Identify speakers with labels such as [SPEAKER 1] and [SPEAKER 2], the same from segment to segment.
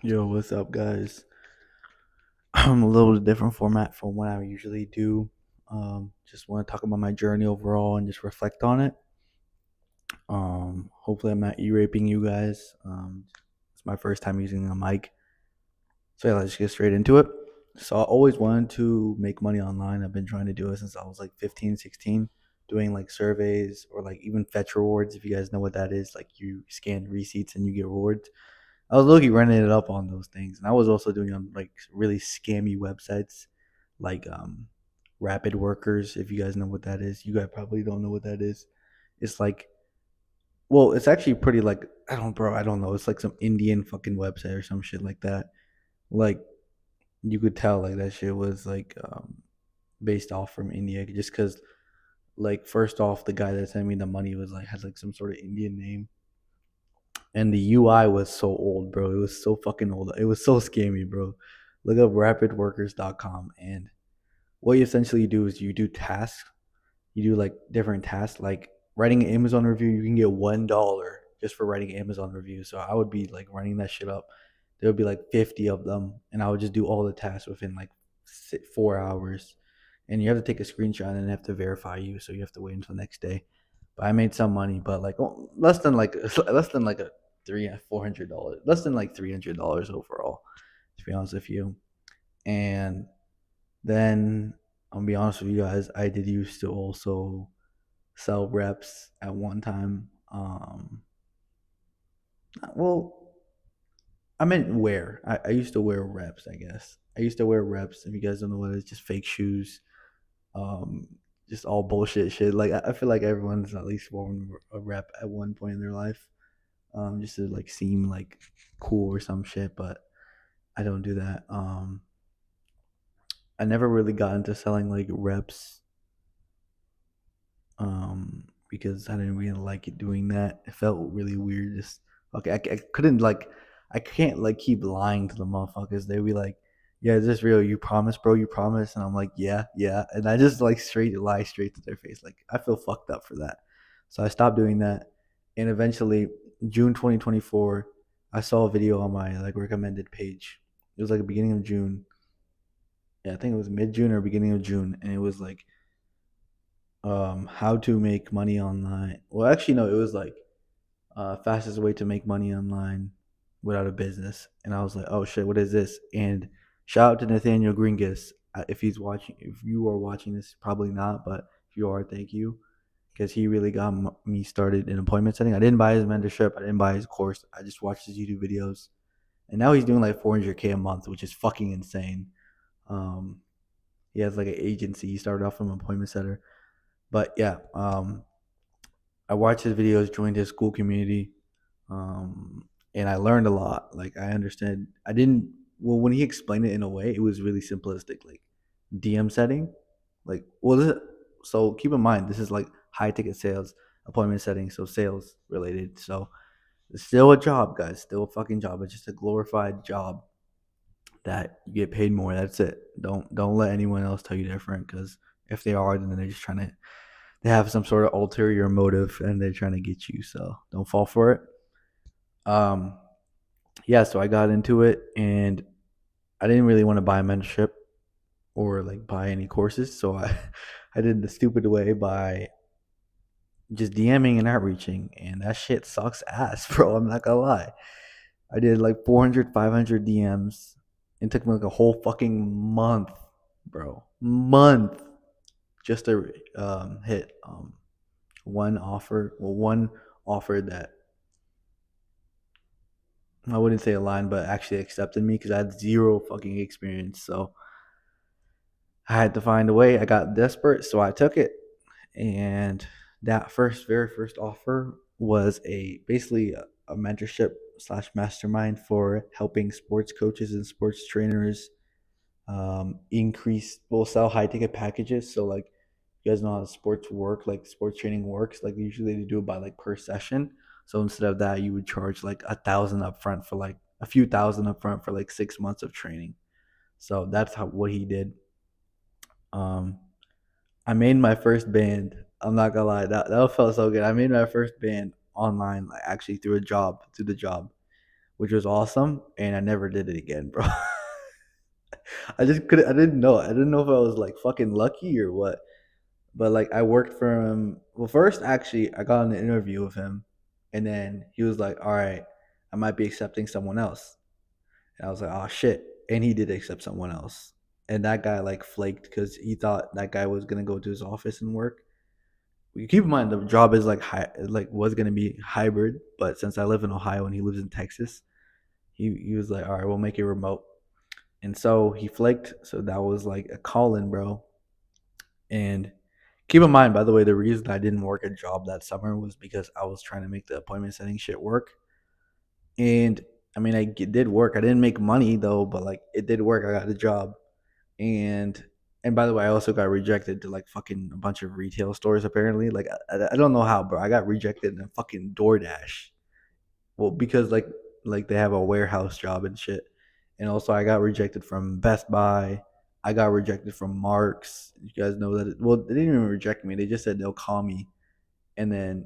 [SPEAKER 1] Yo, what's up, guys? I'm a little different format from what I usually do. Just want to talk about my journey overall and just reflect on it. Hopefully, I'm not e-raping you guys. It's my first time using a mic, so yeah, let's get straight into it. So I always wanted to make money online. I've been trying to do it since I was like 15, 16, doing like surveys or like even fetch rewards. If you guys know what that is, like you scan receipts and you get rewards. I was looking running it up on those things, and I was also doing on like really scammy websites, like Rapid Workers. If you guys know what that is, you guys probably don't know what that is. It's like, well, it's actually pretty like I don't know. It's like some Indian fucking website or some shit like that. Like you could tell like that shit was like based off from India, just because like first off, the guy that sent me the money was like had like some sort of Indian name, and the UI was so old, bro. It was so fucking old. It was so scammy, bro. Look up rapidworkers.com, and what you essentially do is you do tasks. You do like different tasks, like writing an Amazon review. You can get $1 just for writing an Amazon review. So I would be like running that shit up. There would be like 50 of them, and I would just do all the tasks within like 4 hours. And you have to take a screenshot and they have to verify you, so you have to wait until the next day. But I made some money, but like less than like a $400, less than like $300 overall, to be honest with you. And then I'll be honest with you guys, I did used to also sell reps at one time. Well, I meant wear. I used to wear reps, I guess. I used to wear reps. If you guys don't know what it is, just fake shoes, um, just all bullshit shit. Like I feel like everyone's at least worn a rep at one point in their life, just to like seem like cool or some shit. But I don't do that. I never really got into selling like reps, because I didn't really like it doing that. It felt really weird. Just okay, I couldn't like, I can't like keep lying to the motherfuckers. They'd be like, "Yeah, is this real? You promise, bro? You promise?" And I'm like, "Yeah, yeah." And I just like straight lie straight to their face. Like I feel fucked up for that. So I stopped doing that. And eventually, June 2024, I saw a video on my like recommended page. It was like the beginning of June. Yeah, I think it was mid June or beginning of June, and it was like how to make money online. Well, actually, no, it was like fastest way to make money online without a business. And I was like, oh shit, what is this? And shout out to Nathaniel Gringus. If he's watching, if you are watching this, probably not, but if you are, thank you, because he really got me started in appointment setting. I didn't buy his mentorship. I didn't buy his course. I just watched his YouTube videos, and now he's doing like 400K a month, which is fucking insane. Um, he has like an agency. He started off from an appointment setter, but yeah, I watched his videos, joined his school community, and I learned a lot. Like I understand. I didn't. Well, when he explained it in a way, it was really simplistic. Like DM setting, like so keep in mind this is like high ticket sales, appointment setting, so sales related. So it's still a job, guys. Still a fucking job. It's just a glorified job that you get paid more. That's it. Don't let anyone else tell you different. Because if they are, then they're just trying to, they have some sort of ulterior motive and they're trying to get you. So don't fall for it. Um, yeah, so I got into it and I didn't really want to buy a mentorship or like buy any courses. So I, I did the stupid way by just DMing and outreaching. And that shit sucks ass, bro. I'm not gonna lie. I did like 400, 500 DMs. It took me like a whole fucking month, bro. Month just to hit one offer. Well, one offer that I wouldn't say aligned, but actually accepted me because I had zero fucking experience. So I had to find a way. I got desperate, so I took it. And that very first offer was a basically a mentorship slash mastermind for helping sports coaches and sports trainers increase, well, sell high ticket packages. So like you guys know how sports work, like sports training works. Like usually they do it by like per session. So instead of that, you would charge like 1,000 upfront for like a few thousand upfront for like 6 months of training. So that's how what he did. Um, I made my first band. I'm not gonna lie, that felt so good. I made my first band online, like actually through the job, which was awesome. And I never did it again, bro. I just couldn't. I didn't know. I didn't know if I was like fucking lucky or what. But like I worked for him. Well, first actually, I got an interview with him, and then he was like, "All right, I might be accepting someone else." And I was like, "Oh shit!" And he did accept someone else, and that guy like flaked because he thought that guy was gonna go to his office and work. You keep in mind the job is like was gonna be hybrid, but since I live in Ohio and he lives in Texas, he was like, "All right, we'll make it remote." And so he flaked. So that was like a call in, bro. And keep in mind, by the way, the reason I didn't work a job that summer was because I was trying to make the appointment setting shit work. And I mean, did work. I didn't make money though, but like it did work. I got the job. And and by the way, I also got rejected to like fucking a bunch of retail stores. Apparently, like I don't know how, bro. I got rejected in fucking DoorDash. Well, because like they have a warehouse job and shit. And also I got rejected from Best Buy. I got rejected from Marks. You guys know that well, they didn't even reject me. They just said they'll call me. And then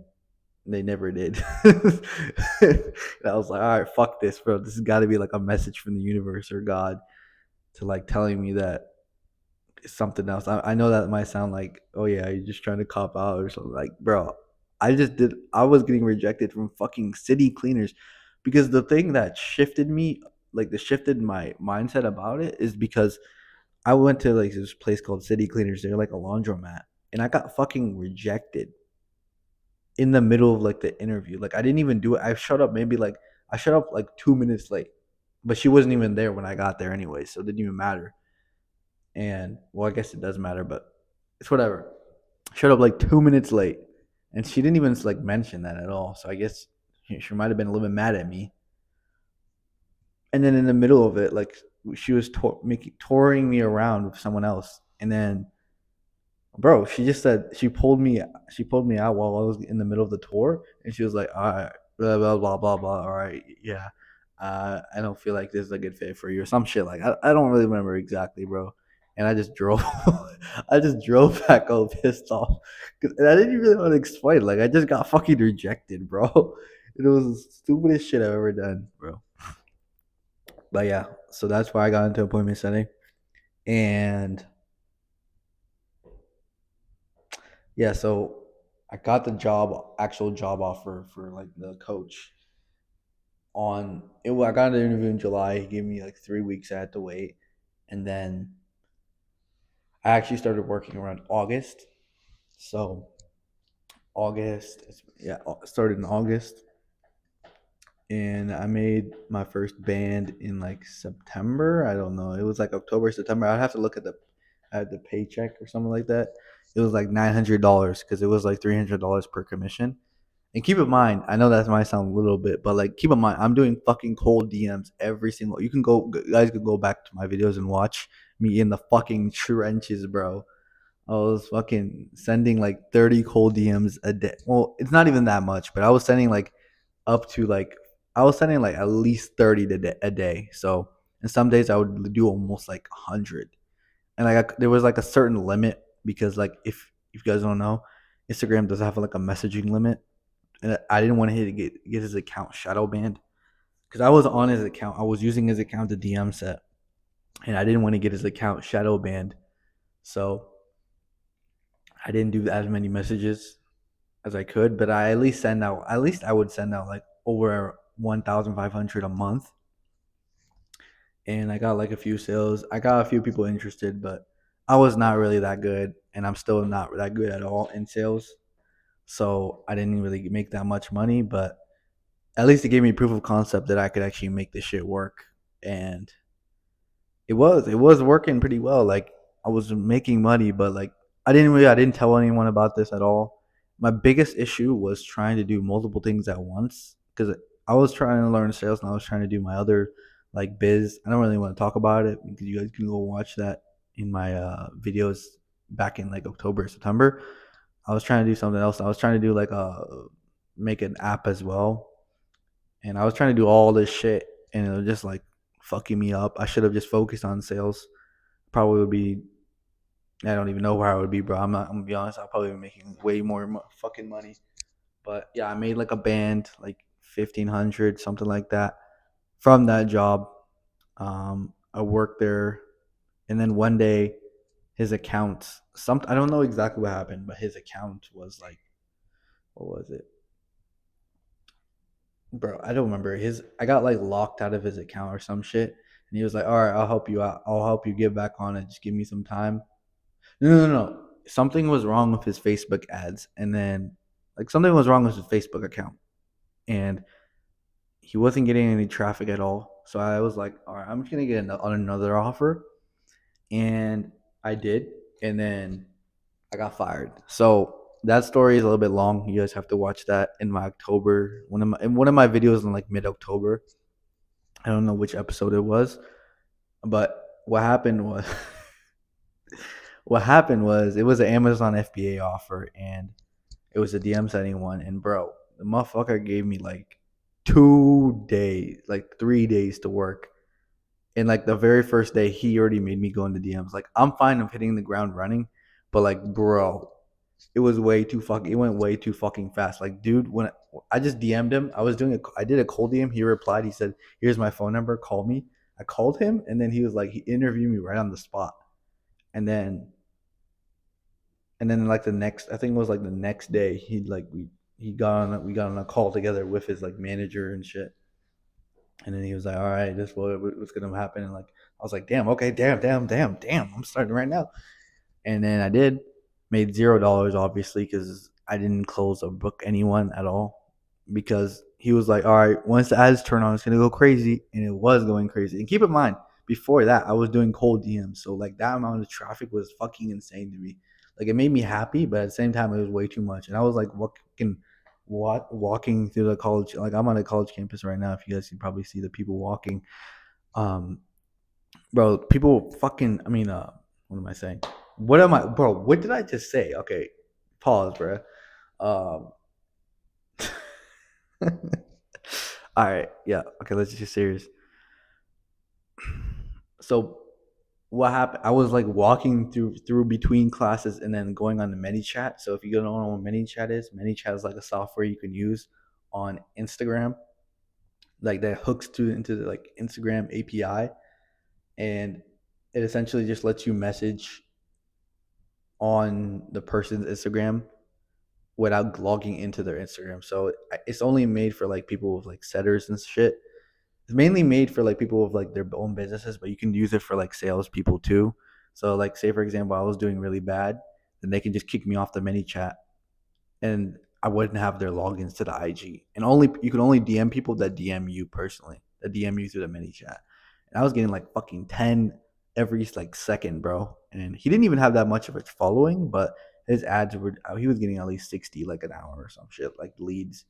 [SPEAKER 1] they never did. And I was like, all right, fuck this, bro. This has got to be like a message from the universe or God to like telling me that it's something else. I know that might sound like, oh yeah, you're just trying to cop out or something. Like, bro, I was getting rejected from fucking city cleaners because the thing that shifted me, like the shifted my mindset about it is because I went to like this place called City Cleaners. They're like a laundromat. And I got fucking rejected in the middle of like the interview. Like I didn't even do it. I showed up like 2 minutes late. But she wasn't even there when I got there anyway, so it didn't even matter. And well, I guess it does matter, but it's whatever. Showed up like 2 minutes late, and she didn't even like mention that at all. So I guess she might have been a little bit mad at me. And then in the middle of it, like she was touring me around with someone else, and then bro, she just said she pulled me out while I was in the middle of the tour, and she was like, "All right, blah blah blah blah blah. All right, yeah, I don't feel like this is a good fit for you or some shit like I don't really remember exactly, bro." And I just drove, I just drove back all pissed off, and I didn't really want to explain. Like I just got fucking rejected, bro. It was the stupidest shit I've ever done, bro. But yeah, so that's why I got into appointment setting, and yeah, so I got the actual job offer for like the coach on it. I got an interview in July. He gave me like 3 weeks. I had to wait, and then I actually started working around August. So yeah, started in August, and I made my first band in like September. I don't know. It was like October, September. I'd have to look at the paycheck or something like that. It was like $900 because it was like $300 per commission. And keep in mind, I know that might sound a little bit, but like keep in mind, I'm doing fucking cold DMs every single. You can go, guys, can go back to my videos and watch me in the fucking trenches, bro. I was fucking sending like 30 cold DMs a day. Well, it's not even that much, but I was sending like up to like I was sending like at least 30 a day. So, and some days I would do almost like 100. And like there was like a certain limit because like if you guys don't know, Instagram does have like a messaging limit, and I didn't want to get his account shadow banned because I was on his account. I was using his account to DM set, and I didn't want to get his account shadow banned. So I didn't do as many messages as I could, but I at least send out. At least I would send out like over 1,500 a month, and I got like a few sales. I got a few people interested, but I was not really that good, and I'm still not that good at all in sales. So I didn't really make that much money, but at least it gave me proof of concept that I could actually make this shit work. And it was working pretty well. Like I was making money, but like I didn't tell anyone about this at all. My biggest issue was trying to do multiple things at once because I was trying to learn sales and I was trying to do my other like biz. I don't really want to talk about it because you guys can go watch that in my videos back in like October, September. I was trying to do something else. I was trying to do like a make an app as well, and I was trying to do all this shit, and it was just like fucking me up. I should have just focused on sales. Probably would be. I don't even know where I would be, bro. I'm gonna be honest. I'll probably be making way more fucking money. But yeah, I made like a band, like 1,500, something like that, from that job. I worked there, and then one day his account, some I don't know exactly what happened, but his account was like, what was it, bro? I don't remember. His I got like locked out of his account or some shit, and he was like, "All right, I'll help you out. I'll help you get back on it. Just give me some time." No, no, no. Something was wrong with his Facebook ads, and then like something was wrong with his Facebook account, and he wasn't getting any traffic at all. So I was like, all right, I'm just gonna get on another offer, and I did, and then I got fired. So that story is a little bit long. You guys have to watch that in my October one of my videos in like mid October. I don't know which episode it was, but what happened was it was an Amazon FBA offer, and it was a DM setting one, and bro, the motherfucker gave me like 2 days, like 3 days to work. And like the very first day, he already made me go into DMs. Like I'm fine of hitting the ground running, but like, bro, it was way too fucking. It went way too fucking fast. Like, dude, when I just DM'd him, I did a cold DM. He replied. He said, "Here's my phone number. Call me." I called him, and then he was like, he interviewed me right on the spot. And then like the next, I think it was like the next day, we got on a call together with his like manager and shit. And then he was like, "All right, this is what's gonna happen." And like I was like, "Damn, okay, damn, I'm starting right now." And then I did, made $0 obviously because I didn't close or book anyone at all. Because he was like, "All right, once the ads turn on, it's gonna go crazy," and it was going crazy. And keep in mind, before that, I was doing cold DMs, so like that amount of traffic was fucking insane to me. Like it made me happy, but at the same time, it was way too much. And I was like, walking through the college, like I'm on a college campus right now. If you guys can probably see the people walking, um, bro, people fucking. I mean, what am I saying? What am I, bro? What did I just say? Okay, pause, bro. Um, all right, yeah, okay, let's just get serious. So what happened? I was like walking through between classes and then going on the ManyChat. So if you don't know what ManyChat is, ManyChat is like a software you can use on Instagram, like that hooks to into the like Instagram API, and it essentially just lets you message on the person's Instagram without logging into their Instagram. So it's only made for like people with like setters and shit. It's mainly made for like people with like their own businesses, but you can use it for like sales people too. So like say for example, I was doing really bad, then they can just kick me off the many chat, and I wouldn't have their logins to the IG. And only you can only DM people that DM you personally, that DM you through the mini chat. And I was getting like fucking 10 every like second, bro. And he didn't even have that much of a following, but his ads were he was getting at least 60 like an hour or some shit, like leads.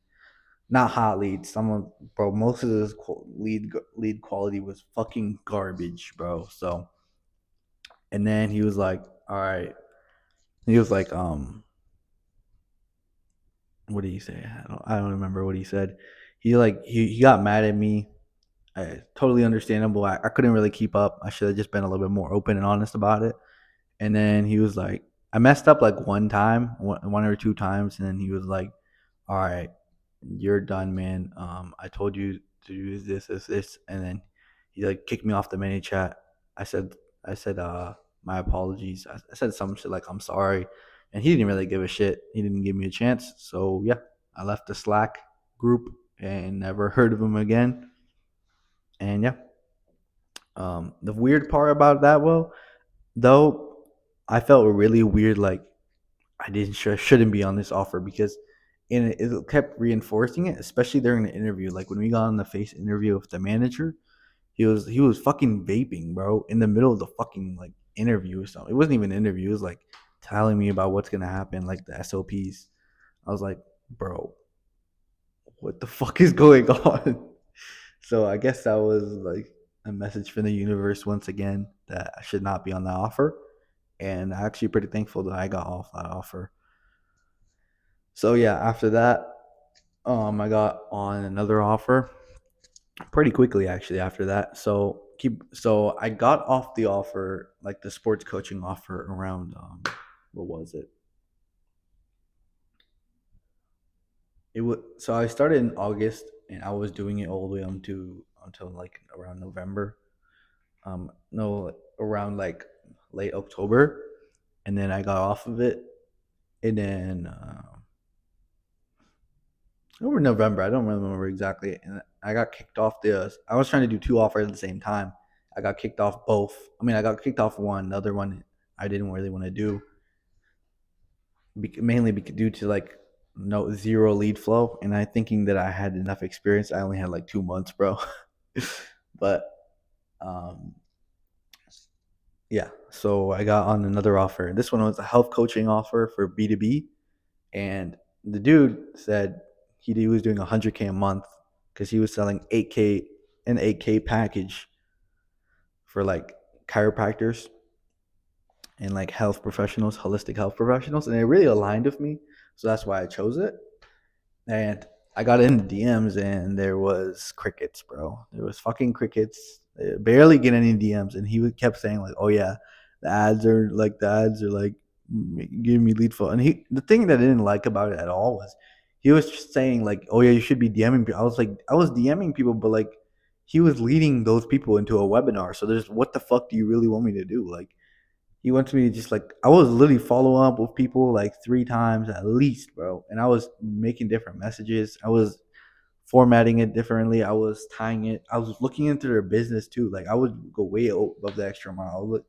[SPEAKER 1] Not hot leads. Someone, bro, most of this lead quality was fucking garbage, bro. So, and then he was like, "All right." He was like, what did he say? I don't remember what he said. He got mad at me. Totally understandable. I couldn't really keep up. I should have just been a little bit more open and honest about it. And then he was like, I messed up like one or two times, and then he was like, "All right, you're done, man. I told you to do this," and then he like kicked me off the mini chat. I said, my apologies. I said some shit like I'm sorry, and he didn't really give a shit. He didn't give me a chance. So yeah, I left the Slack group and never heard of him again. And yeah, the weird part about that, well, though, I felt really weird. Like I didn't shouldn't be on this offer because and it kept reinforcing it, especially during the interview. Like when we got on the face interview with the manager, he was fucking vaping, bro, in the middle of the fucking like interview or something. It wasn't even an interview. It was like telling me about what's gonna happen, like the SOPs. I was like, bro, what the fuck is going on? So I guess that was like a message from the universe once again that I should not be on that offer. And I'm actually pretty thankful that I got off that offer. So yeah, after that, I got on another offer pretty quickly actually after that. So I got off the offer, like the sports coaching offer around what was it? It was so I started in August and I was doing it all the way until like around November. No, around like late October, and then I got off of it, and then over November, I don't remember exactly, and I got kicked off the. I was trying to do two offers at the same time. I got kicked off both. I mean, I got kicked off one. The other one I didn't really want to do, mainly due to like no zero lead flow, and I thinking that I had enough experience. I only had like 2 months, bro. But um, yeah, so I got on another offer. This one was a health coaching offer for B2B, and the dude said he was doing 100K a month because he was selling 8K an 8K package for like chiropractors and like health professionals, holistic health professionals, and it really aligned with me. So that's why I chose it. And I got in the DMs and there was crickets, bro. There was fucking crickets. Barely get any DMs, and he kept saying like, "Oh yeah, the ads are like giving me lead flow." And the thing that I didn't like about it at all was he was just saying like, "Oh yeah, you should be DMing people." I was like, I was DMing people, but like he was leading those people into a webinar. So there's what the fuck do you really want me to do? Like he wants me to just like I was literally follow up with people like 3 times at least, bro. And I was making different messages. I was formatting it differently. I was tying it. I was looking into their business too. Like I would go way above the extra mile. I would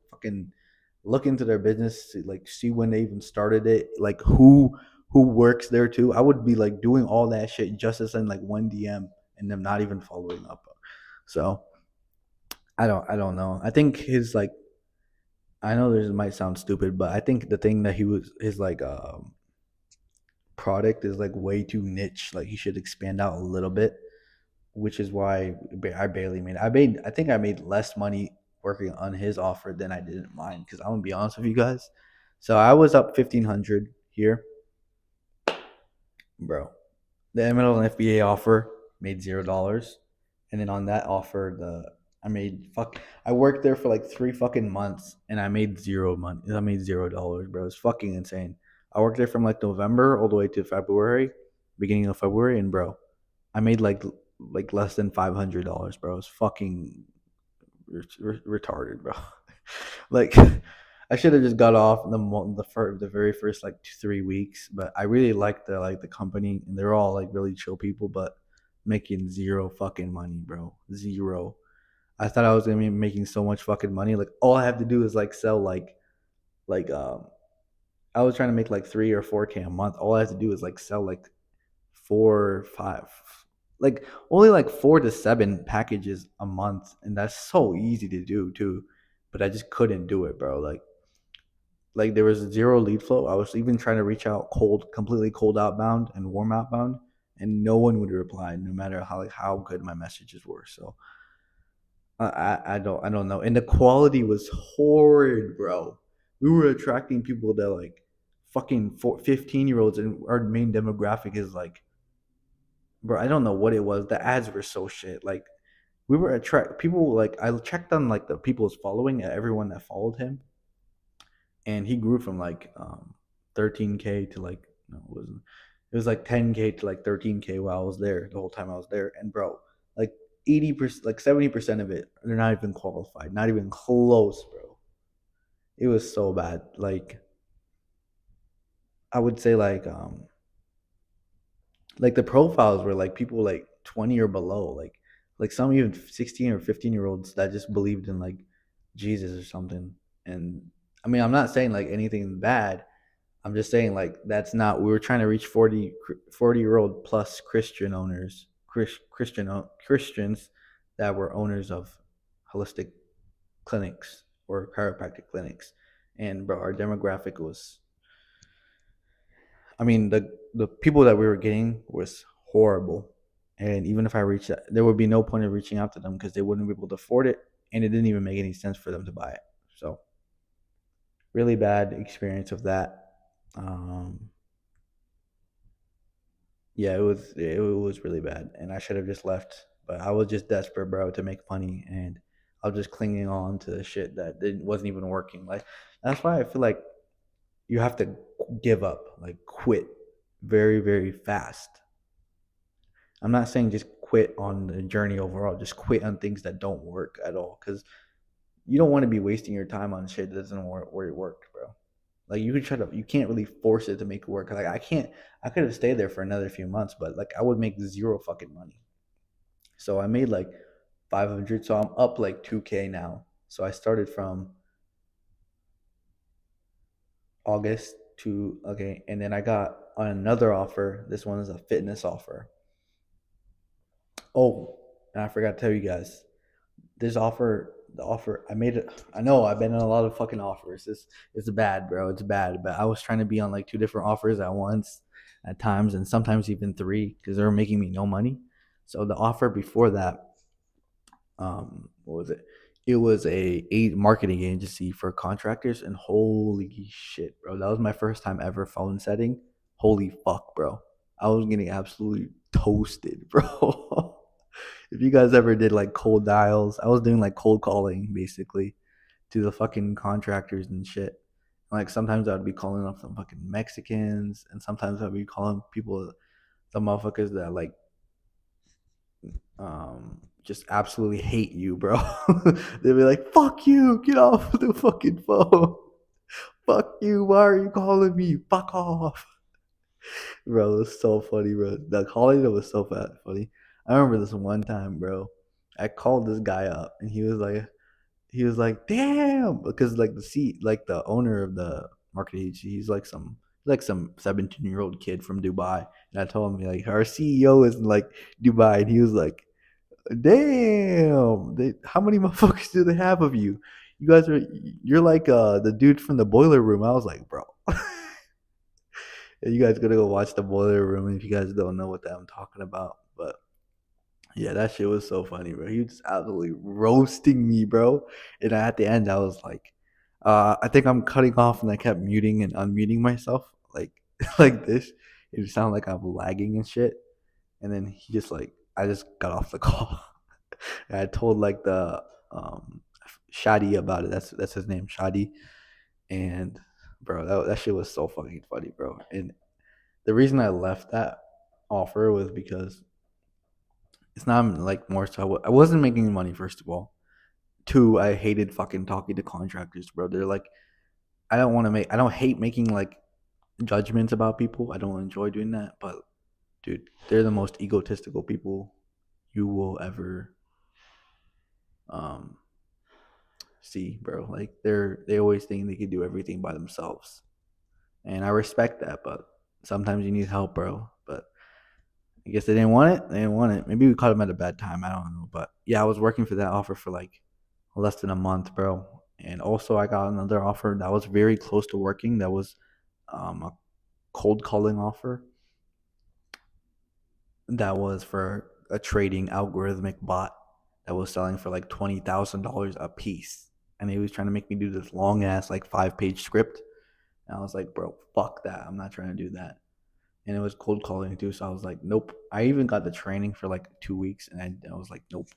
[SPEAKER 1] look into their business, to, like see when they even started it, like who works there too. I would be like doing all that shit just to send like one DM and them not even following up. So I don't know. I think his like I know this might sound stupid, but I think the thing that he was his like product is like way too niche. Like he should expand out a little bit, which is why I barely made. I think I made less money working on his offer than I did in mine. Because I'm gonna be honest with you guys. So I was up 1,500 here, bro. The MLM FBA offer made $0, and then on that offer, I worked there for like 3 fucking months, and I made zero money. I made $0, bro. It's fucking insane. I worked there from like November all the way to February, beginning of February, and bro, I made like less than $500, bro. It's fucking retarded, bro. Like I should have just got off the very first like 3 weeks, but I really like the company, and they're all like really chill people, but making zero fucking money, bro. Zero. I thought I was gonna be making so much fucking money. Like all I have to do is like sell like I was trying to make like 3 or 4K a month. All I have to do is like sell like 4 or 5, like only like 4 to 7 packages a month, and that's so easy to do too. But I just couldn't do it, bro. Like there was zero lead flow. I was even trying to reach out completely cold outbound and warm outbound, and no one would reply, no matter how good my messages were. So I don't know. And the quality was horrid, bro. We were attracting people that like fucking 15-year-olds, and our main demographic is like, bro, I don't know what it was. The ads were so shit. Like we were attract people like I checked on like the people's following at everyone that followed him, and he grew from like 13K to like no, it was like 10K to like 13K while I was there the whole time I was there. And bro, like 80%, like 70% of it, they're not even qualified, not even close, bro. It was so bad. Like I would say like the profiles were like people like 20 or below, like some even 16 or 15-year olds that just believed in like Jesus or something. And I mean, I'm not saying like anything bad. I'm just saying like that's not we were trying to reach 40-year-old plus Christian owners, Christians that were owners of holistic clinics or chiropractic clinics. And bro, our demographic was, I mean, the people that we were getting was horrible. And even if I reached out, there would be no point of reaching out to them because they wouldn't be able to afford it, and it didn't even make any sense for them to buy it. So really bad experience of that. Um, yeah, it was really bad, and I should have just left. But I was just desperate, bro, to make money, and I was just clinging on to the shit that wasn't even working. Like that's why I feel like you have to give up, like quit, very very fast. I'm not saying just quit on the journey overall. Just quit on things that don't work at all, because you don't want to be wasting your time on shit that doesn't work where it worked, bro. Like you could try to, you can't really force it to make it work. Like I can't, I could have stayed there for another few months, but like I would make zero fucking money. So I made like 500. So I'm up like 2K now. So I started from August to, okay, and then I got another offer. This one is a fitness offer. Oh, and I forgot to tell you guys, this offer, the offer I made it. I know I've been on a lot of fucking offers. It's bad, bro. It's bad. But I was trying to be on like two different offers at once, at times, and sometimes even three, because they were making me no money. So the offer before that, what was it? It was a marketing agency for contractors, and holy shit, bro, that was my first time ever phone setting. Holy fuck, bro, I was getting absolutely toasted, bro. If you guys ever did like cold dials, I was doing like cold calling basically to the fucking contractors and shit. Like sometimes I'd be calling up some fucking Mexicans, and sometimes I'd be calling people, some motherfuckers that like just absolutely hate you, bro. They'd be like, "Fuck you, get off the fucking phone. Fuck you, why are you calling me? Fuck off." Bro, it was so funny, bro. The calling that was so funny. I remember this one time, bro. I called this guy up, and he was like, "Damn," because like the seat, like the owner of the market agency, he's like some 17-year-old kid from Dubai, and I told him like our CEO is in like Dubai, and he was like, "Damn, how many motherfuckers do they have of you? You guys are, you're like the dude from the Boiler Room." I was like, "Bro." You guys gotta go watch the Boiler Room if you guys don't know what that I'm talking about. But yeah, that shit was so funny, bro. He was just absolutely roasting me, bro. And at the end, I was like, I think I'm cutting off, and I kept muting and unmuting myself, like like this. It sounded like I'm lagging and shit. And then he just like, I just got off the call. And I told like the Shadi about it. That's his name, Shadi. And bro, that shit was so fucking funny, bro. And the reason I left that offer was because it's not like more so I wasn't making money, first of all. Two, I hated fucking talking to contractors, bro. They're like, I don't hate making like judgments about people. I don't enjoy doing that, but dude, they're the most egotistical people you will ever um see, bro. Like they always think they can do everything by themselves. And I respect that, but sometimes you need help, bro. But I guess they didn't want it. They didn't want it. Maybe we caught them at a bad time. I don't know. But yeah, I was working for that offer for like less than a month, bro. And also, I got another offer that was very close to working. That was a cold calling offer. That was for a trading algorithmic bot that was selling for like $20,000 a piece. And he was trying to make me do this long ass like 5-page script. And I was like, bro, fuck that. I'm not trying to do that. And it was cold calling too. So I was like, nope. I even got the training for like 2 weeks, and I was like, nope.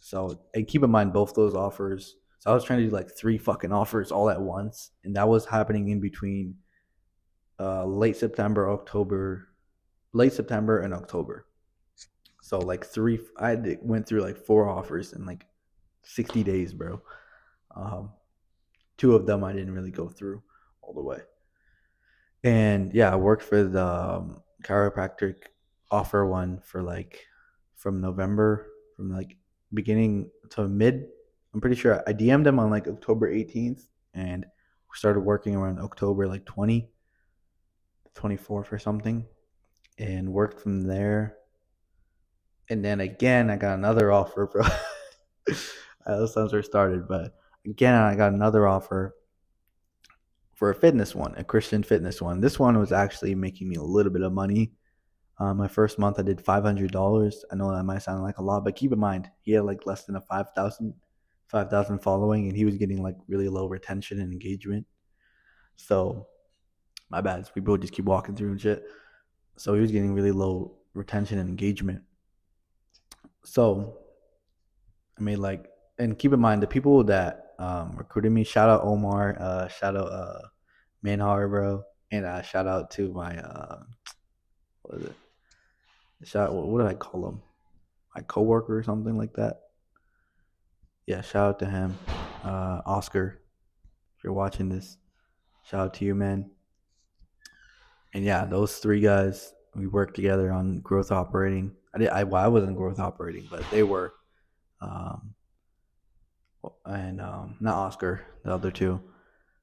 [SPEAKER 1] So and keep in mind both those offers. So I was trying to do like three fucking offers all at once, and that was happening in between late September, October, late September and October. So like went through like four offers in like 60 days, bro. Um, Two of them I didn't really go through all the way. And yeah, I worked for the chiropractic offer one for like from November, from like beginning to mid. I'm pretty sure I DM'd them on like October 18th, and we started working around October like 24th or something, and worked from there. And then again, I got another offer, bro. Those sounds were started, but again, I got another offer for a fitness one, a Christian fitness one. This one was actually making me a little bit of money. My first month, I did $500. I know that might sound like a lot, but keep in mind, he had like less than a 5,000 following, and he was getting like really low retention and engagement. So my bad. People would just keep walking through and shit. So he was getting really low retention and engagement. So I made like, and keep in mind the people that recruited me. Shout out Omar. Shout out Manhar, bro, and shout out to my what is it? Shout. What did I call him? my coworker or something like that. Yeah, shout out to him, Oscar. If you're watching this, shout out to you, man. And yeah, those three guys, we worked together on growth operating. I wasn't growth operating, but they were. Um, and not Oscar, the other two.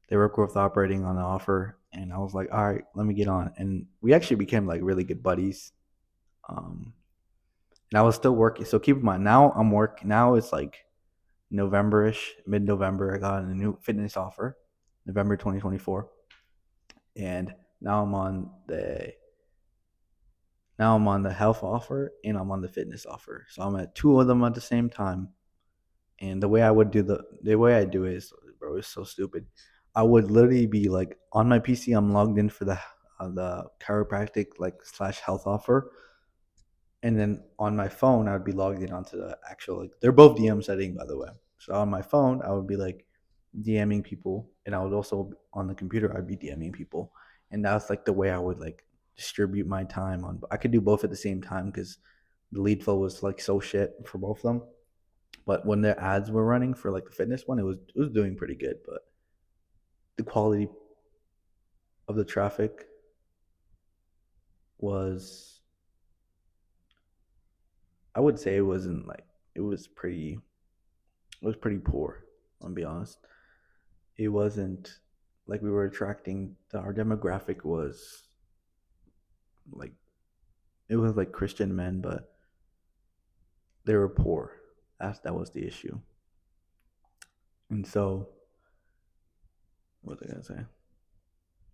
[SPEAKER 1] They were growth operating on the offer, and I was like, all right, let me get on. And we actually became like really good buddies. Um, and I was still working. So keep in mind, now I'm working. Now it's like November-ish, mid-November. I got a new fitness offer, November 2024, and now I'm on the health offer and I'm on the fitness offer. So I'm at two of them at the same time. And the way I do it is, bro, it's so stupid. I would literally be like on my PC. I'm logged in for the chiropractic like slash health offer, and then on my phone I would be logged in onto the actual like they're both DM setting by the way. So on my phone I would be like DMing people, and I would also on the computer I'd be DMing people, and that's like the way I would like distribute my time on. I could do both at the same time because the lead flow was like so shit for both of them. But when their ads were running for like the fitness one, it was doing pretty good. But the quality of the traffic was, I would say, it was pretty poor. I'll be honest. It wasn't like we were attracting. Our demographic was like it was like Christian men, but they were poor. That was the issue. And so, what was I gonna say?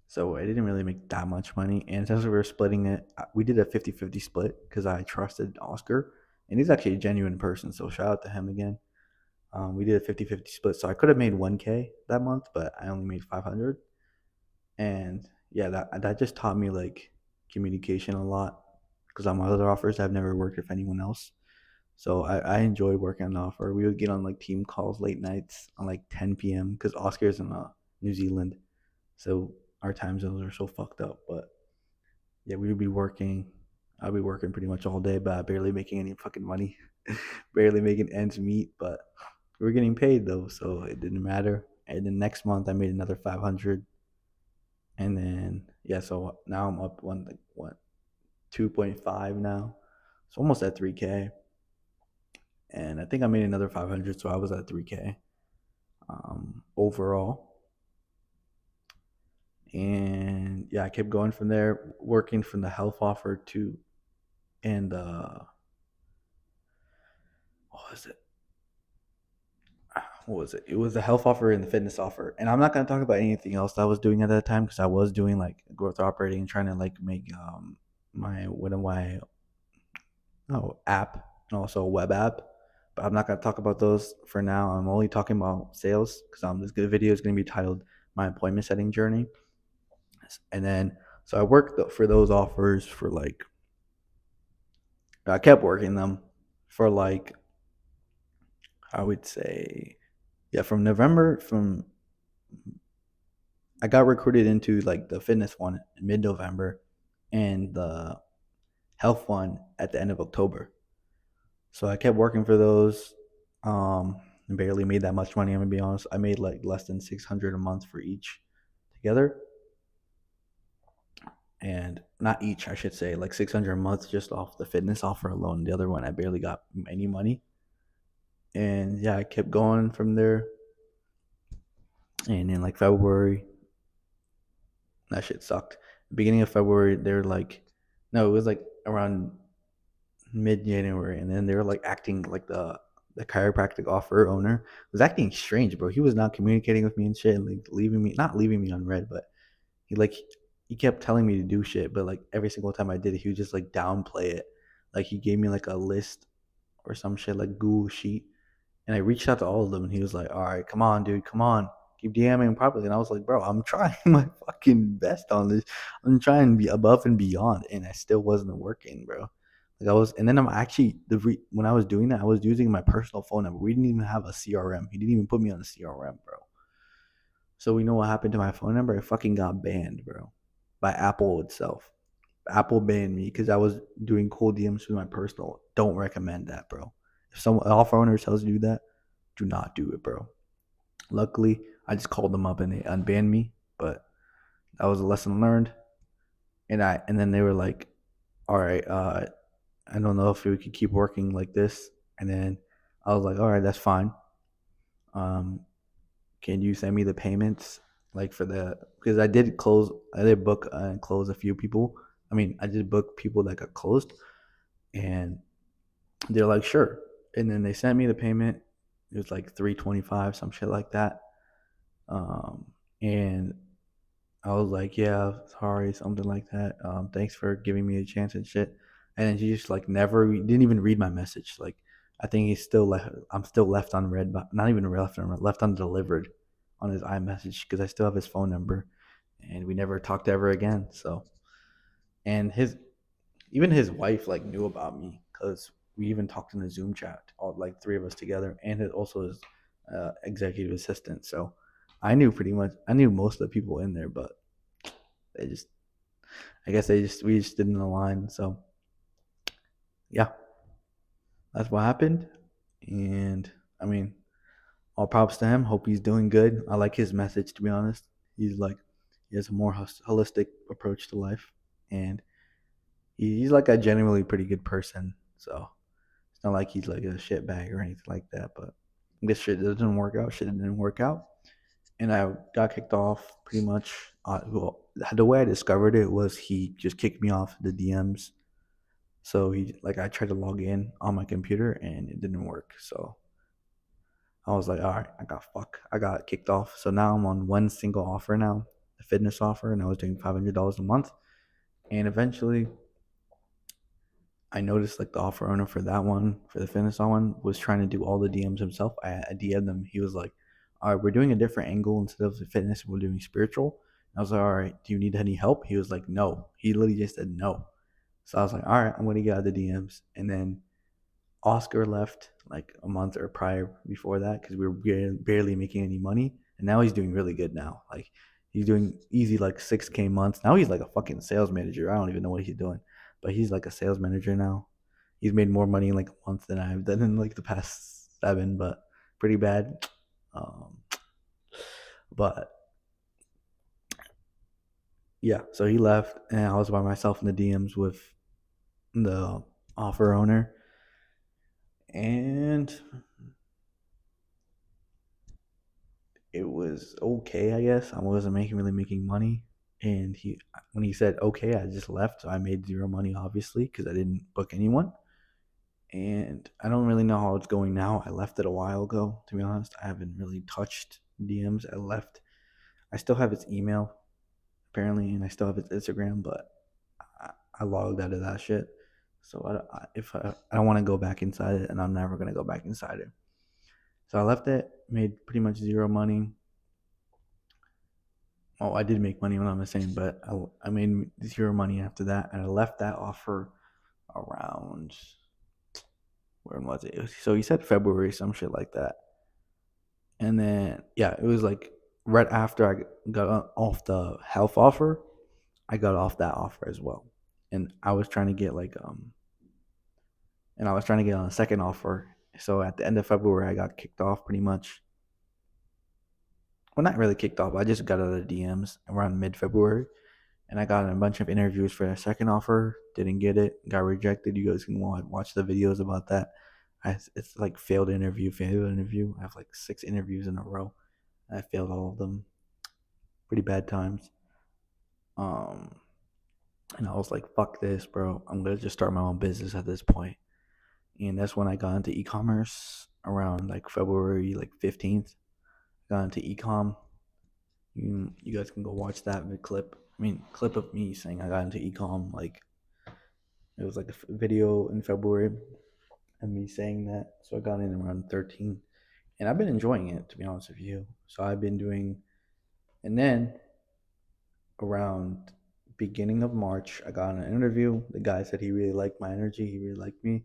[SPEAKER 1] So I didn't really make that much money. And since we were splitting it, we did a 50-50 split because I trusted Oscar. And he's actually a genuine person. So shout out to him again. We did a 50-50 split. So I could have made 1K that month, but I only made 500. And yeah, that just taught me like communication a lot because on my other offers, I've never worked with anyone else. So I enjoyed working on the offer. We would get on like team calls late nights on like 10 p.m. because Oscar's in New Zealand. So our time zones are so fucked up. But yeah, we would be working. I'd be working pretty much all day, but barely making any fucking money, barely making ends meet. But we were getting paid though, so it didn't matter. And then next month, I made another 500, and then yeah, so now I'm up 2.5 now, so almost at 3K. And I think I made another 500, so I was at 3K overall. And yeah, I kept going from there, working from the health offer to and what was it? What was it? It was the health offer and the fitness offer. And I'm not gonna talk about anything else that I was doing at that time because I was doing like growth operating and trying to like make my one of my app and also a web app. But I'm not gonna talk about those for now. I'm only talking about sales because this good video is gonna be titled "My Appointment Setting Journey." And then so I worked for those offers for like I kept working them for like I would say yeah from I got recruited into like the fitness one in mid November and the health one at the end of October. So I kept working for those. Barely made that much money. I'm gonna be honest. I made like less than 600 a month for each together, and not each, I should say, like 600 a month just off the fitness offer alone. The other one, I barely got any money. And yeah, I kept going from there. And in like February, that shit sucked. Beginning of February, they were like, no, it was like around mid January, and then they were like acting like the chiropractic offer owner was acting strange, bro. He was not communicating with me and shit, and like not leaving me on red, but he like he kept telling me to do shit, but like every single time I did it, he would just like downplay it. Like he gave me like a list or some shit like Google sheet, and I reached out to all of them, and he was like, "All right, come on, dude, come on, keep DMing properly." And I was like, "Bro, I'm trying my fucking best on this. I'm trying to be above and beyond, and I still wasn't working, bro." Like I was, and then I'm actually when I was doing that, I was using my personal phone number. We didn't even have a CRM. He didn't even put me on a CRM, bro. So we know what happened to my phone number? It fucking got banned, bro, by Apple itself. Apple banned me because I was doing cool DMs with my personal. Don't recommend that, bro. If some offer owner tells you that, do not do it, bro. Luckily, I just called them up and they unbanned me, but that was a lesson learned. And then they were like, "All right, I don't know if we could keep working like this." And then I was like, "All right, that's fine. Um, can you send me the payments like for the because I did book and close a few people. I mean, I did book people that got closed, and they're like, sure. And then they sent me the payment. It was like 325, some shit like that. And I was like, yeah, sorry, something like that. Thanks for giving me a chance and shit. And then she just like never didn't even read my message. Like I think he's still left. I'm still left unread, but not even left unread, left undelivered on his iMessage because I still have his phone number, and we never talked ever again. So, and his even his wife like knew about me because we even talked in the Zoom chat, all like three of us together, and also his executive assistant. So I knew most of the people in there, but they just I guess we just didn't align. So yeah, that's what happened. And I mean, all props to him. Hope he's doing good. I like his message, to be honest. He's like he has a more holistic approach to life, and he's like a genuinely pretty good person. So it's not like he's like a shit bag or anything like that. But this shit doesn't work out. Shit didn't work out, and I got kicked off pretty much. Well, the way I discovered it was he just kicked me off the DMs. So I tried to log in on my computer and it didn't work. So I was like, all right, I got kicked off. So now I'm on one single offer now, a fitness offer, and I was doing $500 a month. And eventually, I noticed like the offer owner for that one, for the fitness one, was trying to do all the DMs himself. I DM'd him. He was like, all right, we're doing a different angle instead of the fitness, we're doing spiritual. And I was like, all right, do you need any help? He was like, no. He literally just said no. So I was like, all right, I'm going to get out of the DMs. And then Oscar left like a month or prior before that because we were barely making any money, and now he's doing really good now. Like he's doing easy like 6K months. Now he's like a fucking sales manager. I don't even know what he's doing, but he's like a sales manager now. He's made more money in like a month than I've done in like the past 7, but pretty bad. Um, but yeah, so he left, and I was by myself in the DMs with the offer owner, and it was okay, I guess. I wasn't really making money, and he when he said okay, I just left. So I made zero money, obviously, because I didn't book anyone. And I don't really know how it's going now. I left it a while ago, to be honest. I haven't really touched DMs. I left. I still have his email apparently, and I still have his Instagram, but I logged out of that shit. So I don't want to go back inside it, and I'm never gonna go back inside it. So I left it, made pretty much zero money. Oh, I did make money when I'm saying, but I made zero money after that, and I left that offer around when was it? So he said February, some shit like that, and then yeah, it was like right after I got off the health offer, I got off that offer as well, and I was trying to get and I was trying to get on a second offer. So at the end of February, I got kicked off pretty much. Well, not really kicked off. I just got out of the DMs around mid February, and I got a bunch of interviews for a second offer. Didn't get it. Got rejected. You guys can watch the videos about that. It's like failed interview, failed interview. I have like 6 interviews in a row. I failed all of them. Pretty bad times. Um, and I was like, "Fuck this, bro! I'm gonna just start my own business at this point." And that's when I got into e-commerce around like February like 15th. Got into e-com. You guys can go watch that clip. I mean, clip of me saying I got into e-com like it was like a video in February and me saying that. So I got in around 13. And I've been enjoying it, to be honest with you. So I've been doing, and then around beginning of March, I got an interview. The guy said he really liked my energy. He really liked me.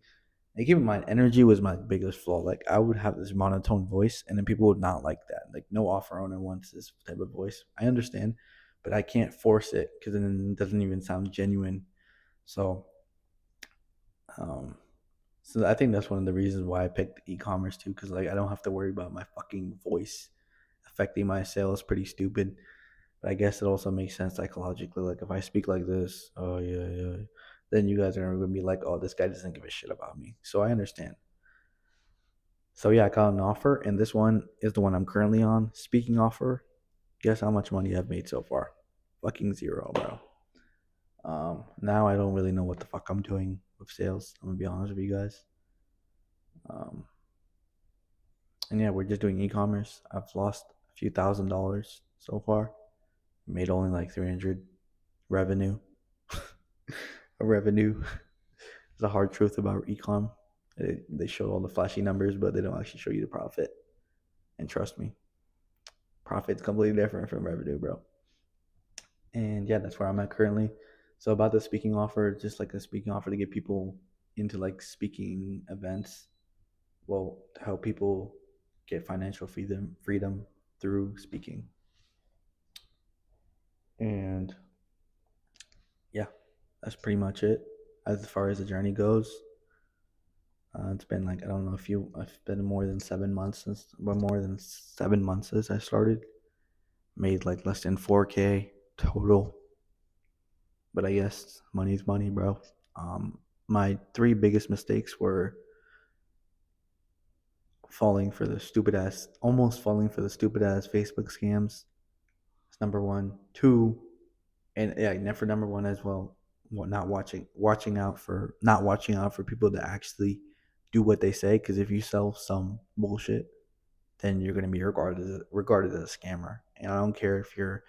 [SPEAKER 1] And keep in mind, energy was my biggest flaw. Like I would have this monotone voice, and then people would not like that. Like no offer owner wants this type of voice. I understand, but I can't force it because then it doesn't even sound genuine. So, um, so I think that's one of the reasons why I picked e-commerce too, because like I don't have to worry about my fucking voice affecting my sales. Pretty stupid, but I guess it also makes sense psychologically. Like if I speak like this, oh yeah, yeah, then you guys are gonna be like, oh, this guy doesn't give a shit about me. So I understand. So yeah, I got an offer, and this one is the one I'm currently on. Speaking offer. Guess how much money I've made so far? Fucking zero, bro. Now I don't really know what the fuck I'm doing with sales. I'm gonna be honest with you guys. Um, and yeah, we're just doing e-commerce. I've lost a few $1,000s so far. Made only like 300 revenue. A revenue is the hard truth about ecom. They show all the flashy numbers, but they don't actually show you the profit. And trust me, profit's completely different from revenue, bro. And yeah, that's where I'm at currently. So about the speaking offer, just like a speaking offer to get people into like speaking events, well, to help people get financial freedom through speaking. And yeah, that's pretty much it as far as the journey goes. It's been like I don't know, I've been more than 7 months since I started. Made like less than 4K total, but I guess money's money, bro. My three biggest mistakes were almost falling for the stupid ass Facebook scams. That's number one. Two, and yeah, for number one as well, not watching out for people that actually do what they say. Because if you sell some bullshit, then you're gonna be regarded as a scammer. And I don't care if you're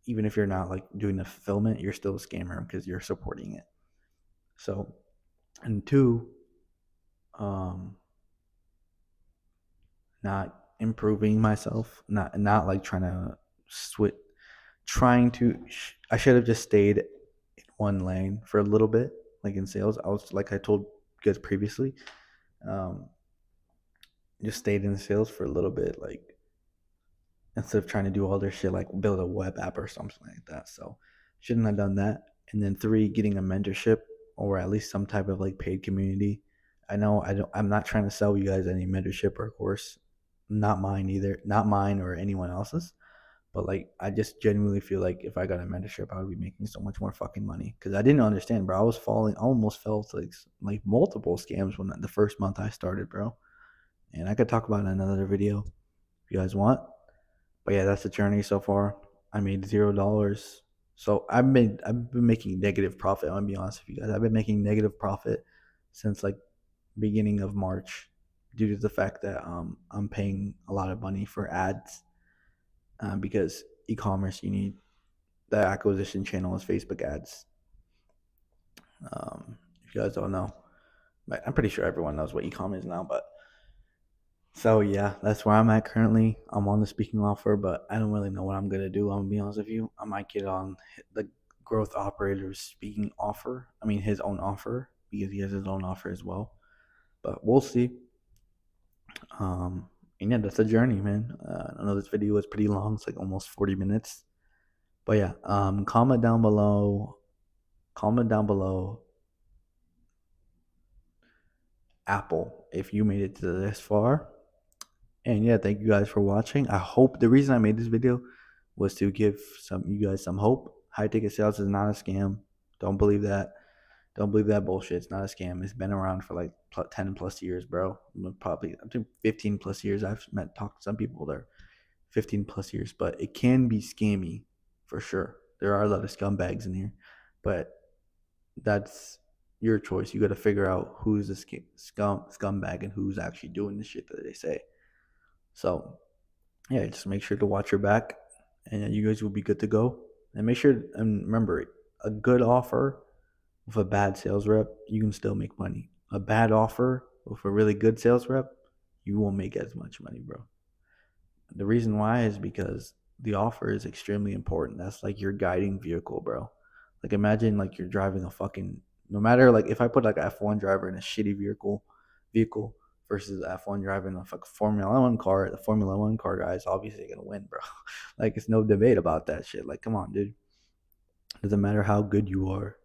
[SPEAKER 1] even if you're not like doing the fulfillment, you're still a scammer because you're supporting it. So, and two, um, not improving myself, not like trying to switch, trying to. I should have just stayed in one lane for a little bit, like in sales. I was like I told you guys previously, um, just stayed in sales for a little bit, like instead of trying to do all their shit, like build a web app or something like that. So shouldn't have done that. And then three, getting a mentorship or at least some type of like paid community. I know I'm not trying to sell you guys any mentorship or course. Not mine either. Not mine or anyone else's. But like I just genuinely feel like if I got a mentorship, I would be making so much more fucking money. Because I didn't understand, bro. I almost fell to like multiple scams when the first month I started, bro. And I could talk about it in another video if you guys want. But yeah, that's the journey so far. I made $0. So I've been making negative profit. I'm gonna be honest with you guys. I've been making negative profit since like beginning of March due to the fact that I'm paying a lot of money for ads because e-commerce you need the acquisition channel is Facebook ads. If you guys don't know, I'm pretty sure everyone knows what e-commerce is now, but so yeah, that's where I'm at currently. I'm on the speaking offer, but I don't really know what I'm gonna do. I'm gonna be honest with you. I might get on the growth operator's speaking offer. I mean his own offer because he has his own offer as well. But we'll see. Um, and yeah, that's a journey, man. I know this video was pretty long. It's like almost 40 minutes. But yeah, comment down below. Comment down below Apple if you made it to this far. And yeah, thank you guys for watching. I hope the reason I made this video was to give you guys some hope. High ticket sales is not a scam. Don't believe that. Don't believe that bullshit. It's not a scam. It's been around for like 10 plus years, bro. Probably I think 15 plus years. I've talked to some people that are 15 plus years, but it can be scammy for sure. There are a lot of scumbags in here, but that's your choice. You got to figure out who's a scumbag and who's actually doing the shit that they say. So yeah, just make sure to watch your back, and you guys will be good to go. And make sure and remember, a good offer with a bad sales rep, you can still make money. A bad offer with a really good sales rep, you won't make as much money, bro. The reason why is because the offer is extremely important. That's like your guiding vehicle, bro. Like imagine like you're driving a fucking no matter like if I put like an F1 driver in a shitty vehicle versus the F1 driver in a fucking Formula One car, the Formula One car guy is obviously gonna win, bro. Like it's no debate about that shit. Like come on, dude. Doesn't matter how good you are.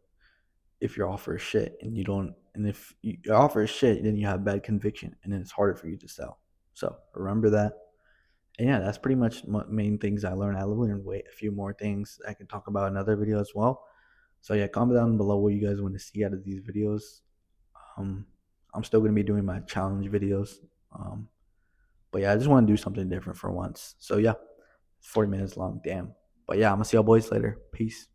[SPEAKER 1] if your offer is shit and you don't, and if your offer is shit, then you have bad conviction, and then it's harder for you to sell. So remember that. And yeah, that's pretty much main things I learned. I learned a few more things I can talk about in another video as well. So yeah, comment down below what you guys want to see out of these videos. Um, I'm still gonna be doing my challenge videos. Um, but yeah, I just want to do something different for once. So yeah, 40 minutes long. Damn. But yeah, I'm gonna see y'all boys later. Peace.